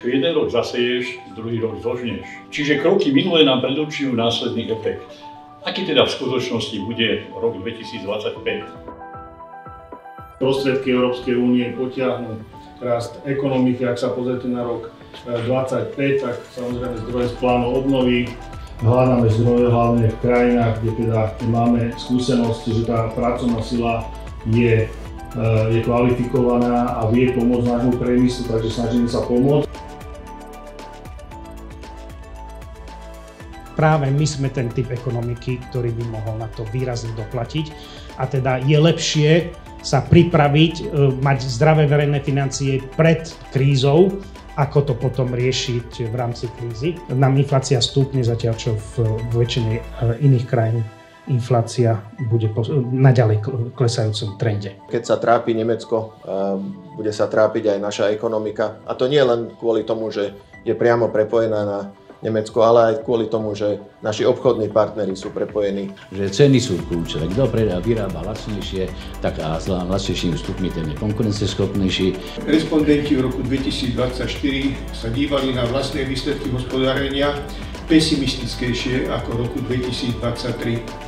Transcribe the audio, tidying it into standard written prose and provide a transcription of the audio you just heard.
jeden rok zaseješ, druhý rok zožneš. Čiže kroky minulé nám predurčujú následný efekt. Aký teda v skutočnosti bude rok 2025? Prostriedky Európskej únie potiahnu rast ekonomiky. Ak sa pozrite na rok 2025, tak samozrejme zdroje z plánu obnovy. Hľadáme zdroje hlavne v krajinách, kde teda máme skúsenosti, že tá pracovná sila je kvalifikovaná a vie pomôcť nášmu priemyslu, takže snažíme sa pomôcť. Práve my sme ten typ ekonomiky, ktorý by mohol na to výrazne doplatiť, a teda je lepšie sa pripraviť, mať zdravé verejné financie pred krízou, ako to potom riešiť v rámci krízy. Nám inflácia stúpne, zatiaľ čo v väčšine iných krajín inflácia bude naďalej klesajúcom trende. Keď sa trápi Nemecko, bude sa trápiť aj naša ekonomika. A to nie len kvôli tomu, že je priamo prepojená na Nemecko, ale aj kvôli tomu, že naši obchodní partneri sú prepojení. Že ceny sú kľúčové. Kto vyrába lacnejšie, tak a s lacnejšími vstupmi ten je konkurenceschopnejší. Respondenti v roku 2024 sa dívali na vlastné výsledky hospodárenia pesimistickejšie ako v roku 2023.